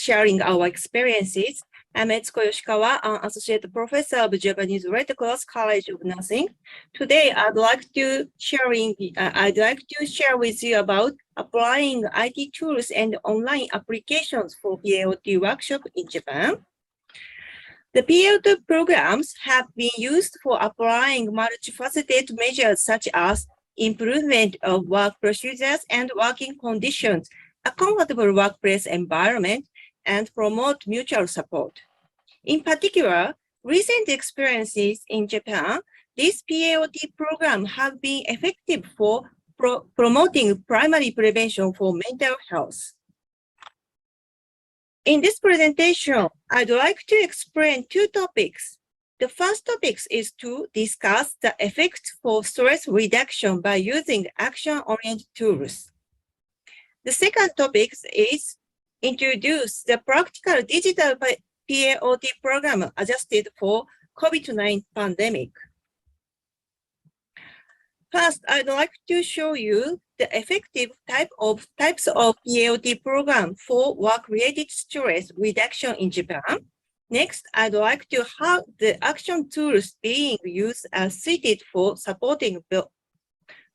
sharing our experiences. I'm Etsuko Yoshikawa, an associate professor of Japanese Red Cross College of Nursing. Today, I'd like to share with you about applying IT tools and online applications for PAOT workshop in Japan. The PAOT programs have been used for applying multifaceted measures such as improvement of work procedures and working conditions, a comfortable workplace environment, and promote mutual support. In particular, recent experiences in Japan, this PAOT program have been effective for promoting primary prevention for mental health. In this presentation, I'd like to explain two topics. The first topic is to discuss the effects for stress reduction by using action-oriented tools. The second topic is introduce the practical digital PAOT program adjusted for COVID-19 pandemic. First, I'd like to show you the effective types of PAOT program for work-related stress reduction in Japan. Next, I'd like to how the action tools being used are suited for supporting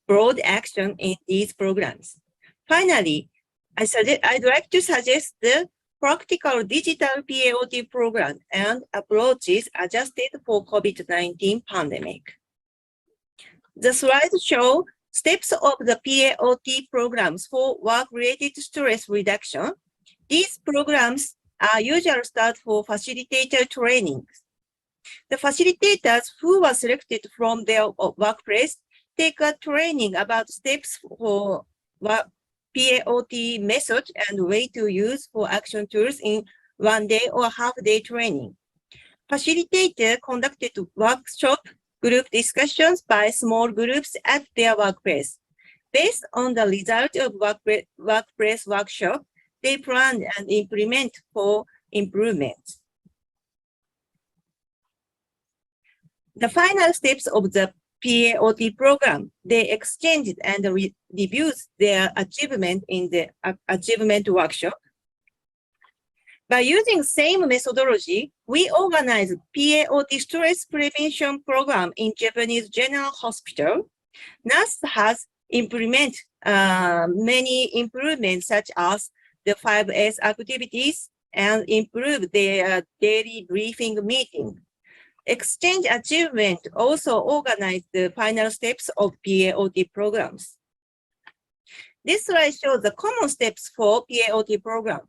broad action in these programs. Finally, I'd like to suggest the practical digital PAOT program and approaches adjusted for COVID-19 pandemic. The slides show steps of the PAOT programs for work-related stress reduction. These programs are usually start for facilitator trainings. The facilitators who were selected from their workplace take a training about steps for PAOT method and way to use for action tools in 1 day or half-day training. Facilitator conducted workshop group discussions by small groups at their workplace. Based on the result of workplace workshop, they plan and implement for improvements. The final steps of the PAOT program, they exchanged and reviewed their achievement in the achievement workshop. By using same methodology, we organized PAOT stress prevention program in Japanese General Hospital. NAS has implemented many improvements such as the 5S activities and improved their daily briefing meeting. Exchange Achievement also organized the final steps of PAOT programs. This slide shows the common steps for PAOT program.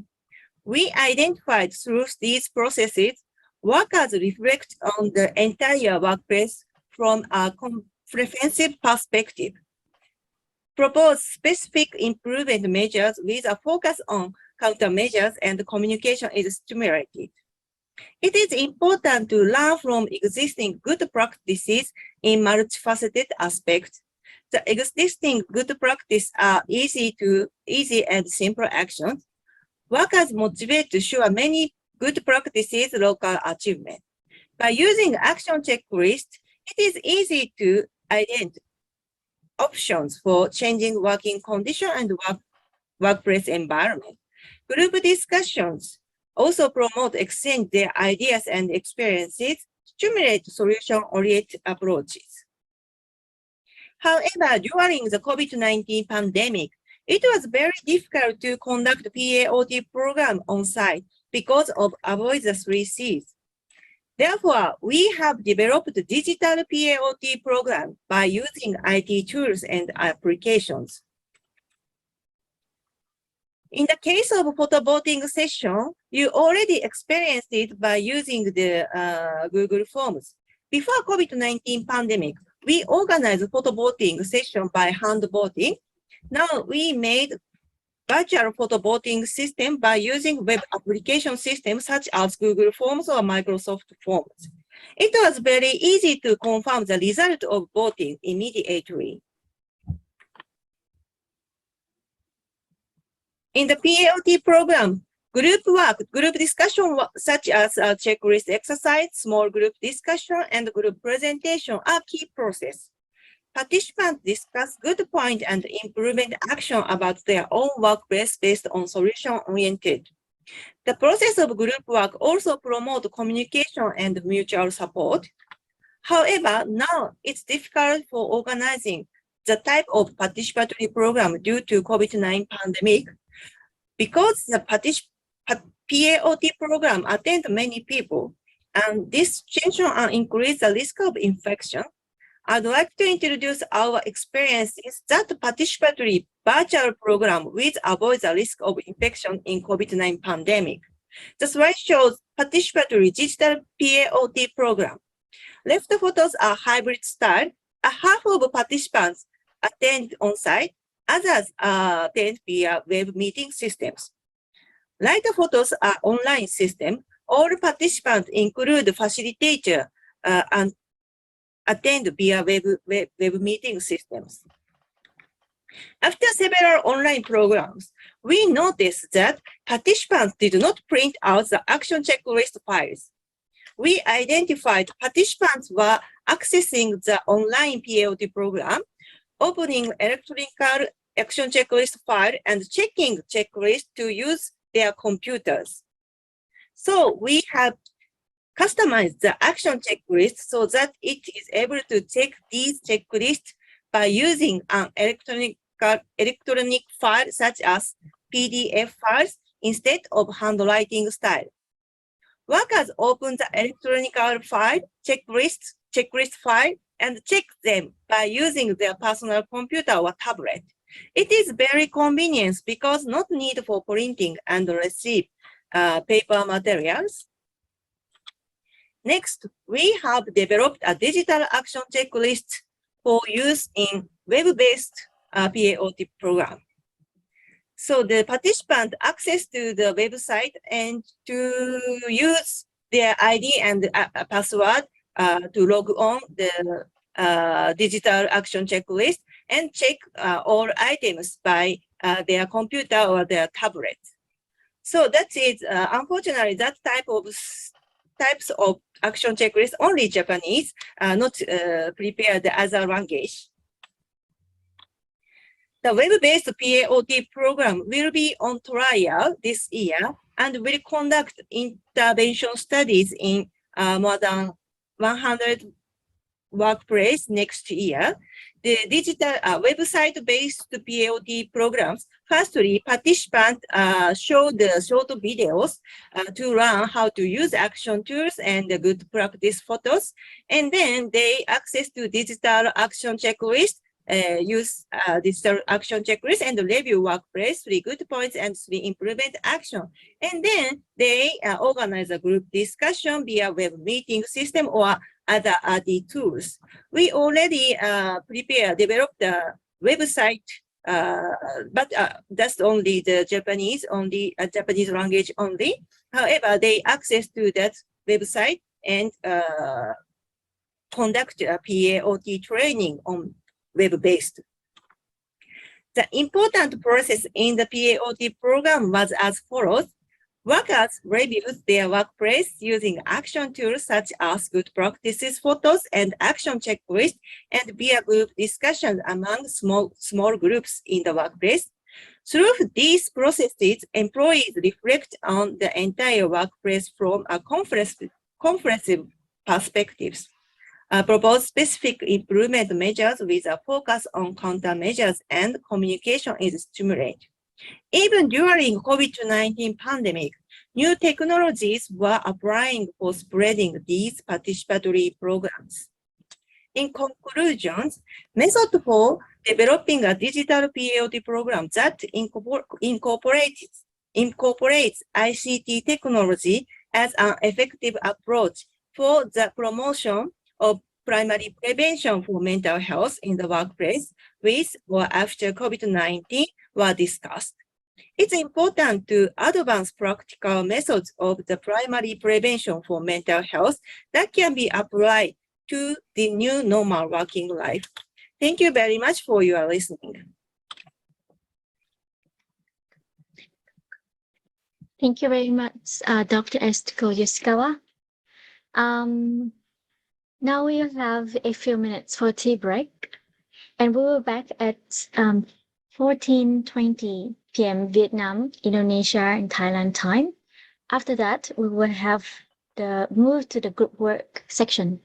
We identified through these processes, workers reflect on the entire workplace from a comprehensive perspective. Propose specific improvement measures with a focus on countermeasures and communication is stimulated. It is important to learn from existing good practices in multifaceted aspects. The existing good practices are easy and simple actions. Workers motivate to show many good practices local achievement. By using action checklist, it is easy to identify options for changing working condition and workplace environment. Group discussions also promote exchange their ideas and experiences, stimulate solution-oriented approaches. However, during the COVID-19 pandemic, it was very difficult to conduct PAOT program on site because of avoid the 3 Cs. Therefore, we have developed a digital PAOT program by using IT tools and applications. In the case of photo voting session, you already experienced it by using the Google Forms. Before COVID-19 pandemic, we organized photo voting session by hand voting. Now we made virtual photo voting system by using web application systems such as Google Forms or Microsoft Forms. It was very easy to confirm the result of voting immediately. In the PAOT program, group work, group discussion such as a checklist exercise, small group discussion, and group presentation are key process. Participants discuss good point and improvement action about their own workplace based on solution-oriented. The process of group work also promotes communication and mutual support. However, now it's difficult for organizing the type of participatory program due to COVID-19 pandemic. Because the PAOT program attend many people, and this situation increase the risk of infection, I'd like to introduce our experiences that participatory virtual program will avoid the risk of infection in COVID-19 pandemic. The slide shows participatory digital PAOT program. Left photos are hybrid style. A half of participants attend on-site, others attend via web meeting systems. Right photos are online system. All participants include facilitator and attend via web meeting systems. After several online programs, we noticed that participants did not print out the action checklist files. We identified participants were accessing the online PAOT program, opening electronic action checklist file and checking checklist to use their computers. So we have customized the action checklist so that it is able to check these checklists by using an electronic file such as PDF files instead of handwriting style. Workers open the electronic file, checklist file, and check them by using their personal computer or tablet. It is very convenient because not need for printing and receive paper materials. Next, we have developed a digital action checklist for use in web-based PAOT program. So the participant access to the website and to use their ID and password to log on the digital action checklist and check all items by their computer or their tablet. So that is unfortunately that types of action checklist only Japanese, not prepared the other language. The web-based PAOT program will be on trial this year and will conduct intervention studies in more than 100 workplaces next year. The digital website-based PAOT programs, firstly, participants show the short videos to learn how to use action tools and the good practice photos, and then they access to digital action checklist, use digital action checklist and review workplace, 3 good points and 3 improvement action. And then they organize a group discussion via web meeting system or other RD tools. We already developed the website, but that's only the Japanese language only. However, they access to that website and conduct a PAOT training on web-based. The important process in the PAOT program was as follows. Workers reviewed their workplace using action tools such as good practices photos and action checklist and via group discussions among small groups in the workplace. Through these processes, employees reflect on the entire workplace from a comprehensive perspectives. Propose specific improvement measures with a focus on countermeasures and communication is stimulated. Even during COVID-19 pandemic, new technologies were applying for spreading these participatory programs. In conclusion, method for developing a digital PAOT program that incorporates ICT technology as an effective approach for the promotion of primary prevention for mental health in the workplace with or after COVID-19 were discussed. It's important to advance practical methods of the primary prevention for mental health that can be applied to the new normal working life. Thank you very much for your listening. Thank you very much, Dr. Etsuko Yoshikawa. Now we'll have a few minutes for tea break, and we will be back at 14:20 p.m. Vietnam, Indonesia, and Thailand time. After that, we will have the move to the group work section.